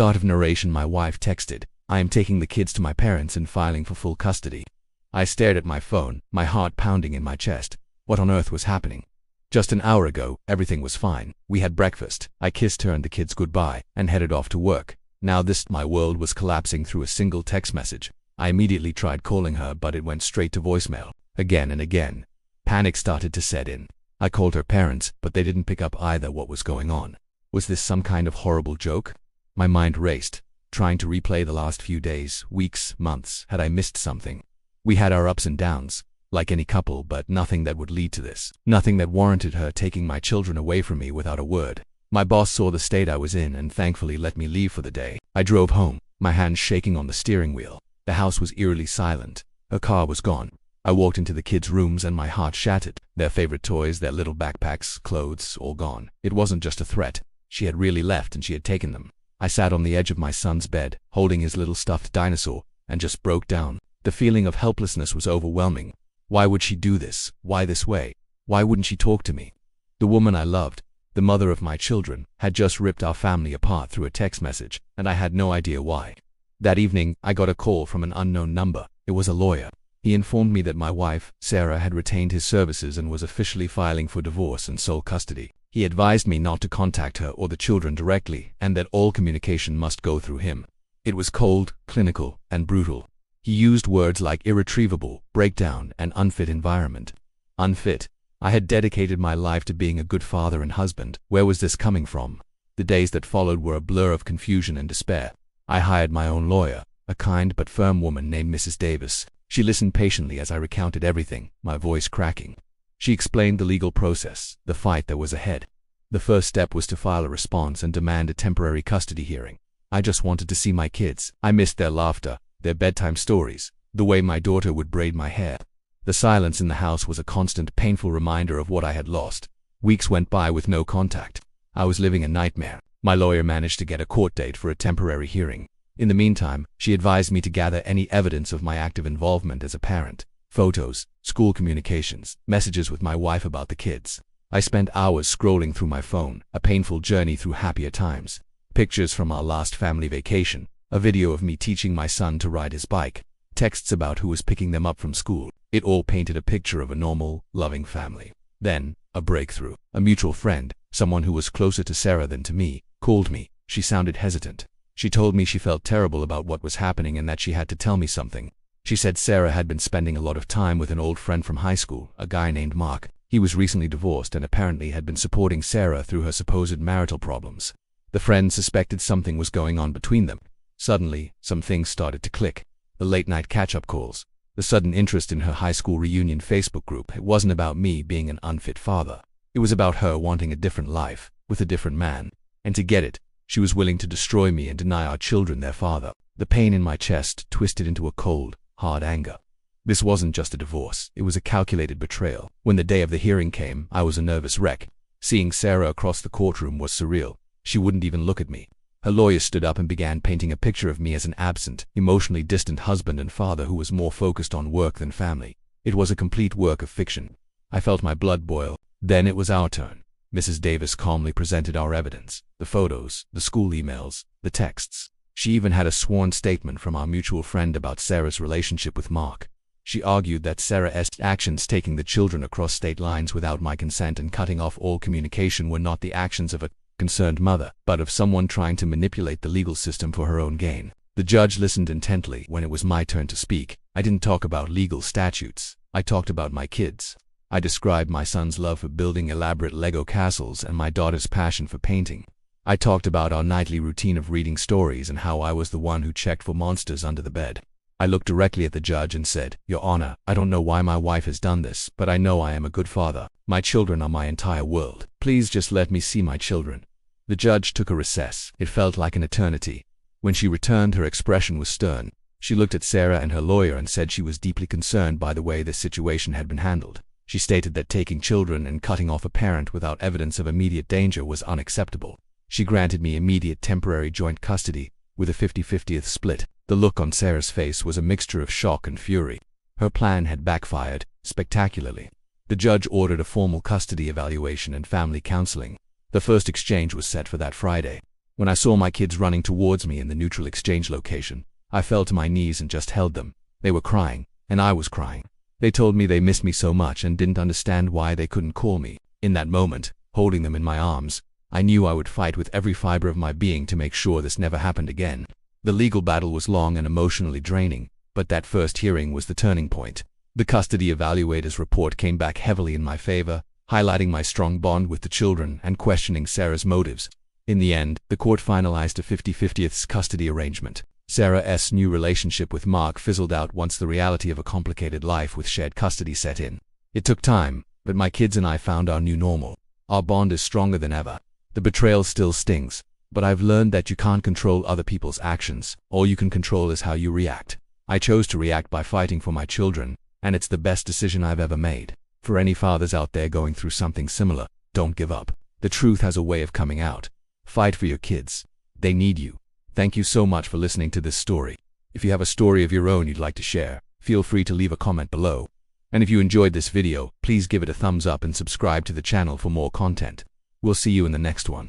Start of narration. My wife texted, "I am taking the kids to my parents and filing for full custody." I stared at my phone, my heart pounding in my chest. What on earth was happening? Just an hour ago, everything was fine. We had breakfast. I kissed her and the kids goodbye and headed off to work. Now my world was collapsing through a single text message. I immediately tried calling her, but it went straight to voicemail. Again and again. Panic started to set in. I called her parents, but they didn't pick up either. What was going on? Was this some kind of horrible joke? My mind raced, trying to replay the last few days, weeks, months. Had I missed something? We had our ups and downs, like any couple, but nothing that would lead to this. Nothing that warranted her taking my children away from me without a word. My boss saw the state I was in and thankfully let me leave for the day. I drove home, my hands shaking on the steering wheel. The house was eerily silent. Her car was gone. I walked into the kids' rooms and my heart shattered. Their favorite toys, their little backpacks, clothes, all gone. It wasn't just a threat. She had really left and she had taken them. I sat on the edge of my son's bed, holding his little stuffed dinosaur, and just broke down. The feeling of helplessness was overwhelming. Why would she do this? Why this way? Why wouldn't she talk to me? The woman I loved, the mother of my children, had just ripped our family apart through a text message, and I had no idea why. That evening, I got a call from an unknown number. It was a lawyer. He informed me that my wife, Sarah, had retained his services and was officially filing for divorce and sole custody. He advised me not to contact her or the children directly, and that all communication must go through him. It was cold, clinical, and brutal. He used words like irretrievable, breakdown, and unfit environment. Unfit. I had dedicated my life to being a good father and husband. Where was this coming from? The days that followed were a blur of confusion and despair. I hired my own lawyer, a kind but firm woman named Mrs. Davis. She listened patiently as I recounted everything, my voice cracking. She explained the legal process, the fight that was ahead. The first step was to file a response and demand a temporary custody hearing. I just wanted to see my kids. I missed their laughter, their bedtime stories, the way my daughter would braid my hair. The silence in the house was a constant, painful reminder of what I had lost. Weeks went by with no contact. I was living a nightmare. My lawyer managed to get a court date for a temporary hearing. In the meantime, she advised me to gather any evidence of my active involvement as a parent. Photos, school communications, messages with my wife about the kids. I spent hours scrolling through my phone, a painful journey through happier times. Pictures from our last family vacation, a video of me teaching my son to ride his bike, texts about who was picking them up from school. It all painted a picture of a normal, loving family. Then, a breakthrough. A mutual friend, someone who was closer to Sarah than to me, called me. She sounded hesitant. She told me she felt terrible about what was happening and that she had to tell me something. She said Sarah had been spending a lot of time with an old friend from high school, a guy named Mark. He was recently divorced and apparently had been supporting Sarah through her supposed marital problems. The friend suspected something was going on between them. Suddenly, some things started to click. The late-night catch-up calls, the sudden interest in her high school reunion Facebook group. It wasn't about me being an unfit father. It was about her wanting a different life, with a different man. And to get it, she was willing to destroy me and deny our children their father. The pain in my chest twisted into a cold, hard anger. This wasn't just a divorce, it was a calculated betrayal. When the day of the hearing came, I was a nervous wreck. Seeing Sarah across the courtroom was surreal. She wouldn't even look at me. Her lawyer stood up and began painting a picture of me as an absent, emotionally distant husband and father who was more focused on work than family. It was a complete work of fiction. I felt my blood boil. Then it was our turn. Mrs. Davis calmly presented our evidence, the photos, the school emails, the texts. She even had a sworn statement from our mutual friend about Sarah's relationship with Mark. She argued that Sarah's actions taking the children across state lines without my consent and cutting off all communication were not the actions of a concerned mother, but of someone trying to manipulate the legal system for her own gain. The judge listened intently. When it was my turn to speak, I didn't talk about legal statutes. I talked about my kids. I described my son's love for building elaborate Lego castles and my daughter's passion for painting. I talked about our nightly routine of reading stories and how I was the one who checked for monsters under the bed. I looked directly at the judge and said, "Your Honor, I don't know why my wife has done this, but I know I am a good father. My children are my entire world. Please just let me see my children." The judge took a recess. It felt like an eternity. When she returned, her expression was stern. She looked at Sarah and her lawyer and said she was deeply concerned by the way this situation had been handled. She stated that taking children and cutting off a parent without evidence of immediate danger was unacceptable. She granted me immediate temporary joint custody, with a 50-50th split. The look on Sarah's face was a mixture of shock and fury. Her plan had backfired, spectacularly. The judge ordered a formal custody evaluation and family counseling. The first exchange was set for that Friday. When I saw my kids running towards me in the neutral exchange location, I fell to my knees and just held them. They were crying, and I was crying. They told me they missed me so much and didn't understand why they couldn't call me. In that moment, holding them in my arms, I knew I would fight with every fiber of my being to make sure this never happened again. The legal battle was long and emotionally draining, but that first hearing was the turning point. The custody evaluator's report came back heavily in my favor, highlighting my strong bond with the children and questioning Sarah's motives. In the end, the court finalized a 50-50 custody arrangement. Sarah's new relationship with Mark fizzled out once the reality of a complicated life with shared custody set in. It took time, but my kids and I found our new normal. Our bond is stronger than ever. The betrayal still stings, but I've learned that you can't control other people's actions. All you can control is how you react. I chose to react by fighting for my children, and it's the best decision I've ever made. For any fathers out there going through something similar, don't give up. The truth has a way of coming out. Fight for your kids. They need you. Thank you so much for listening to this story. If you have a story of your own you'd like to share, feel free to leave a comment below. And if you enjoyed this video, please give it a thumbs up and subscribe to the channel for more content. We'll see you in the next one.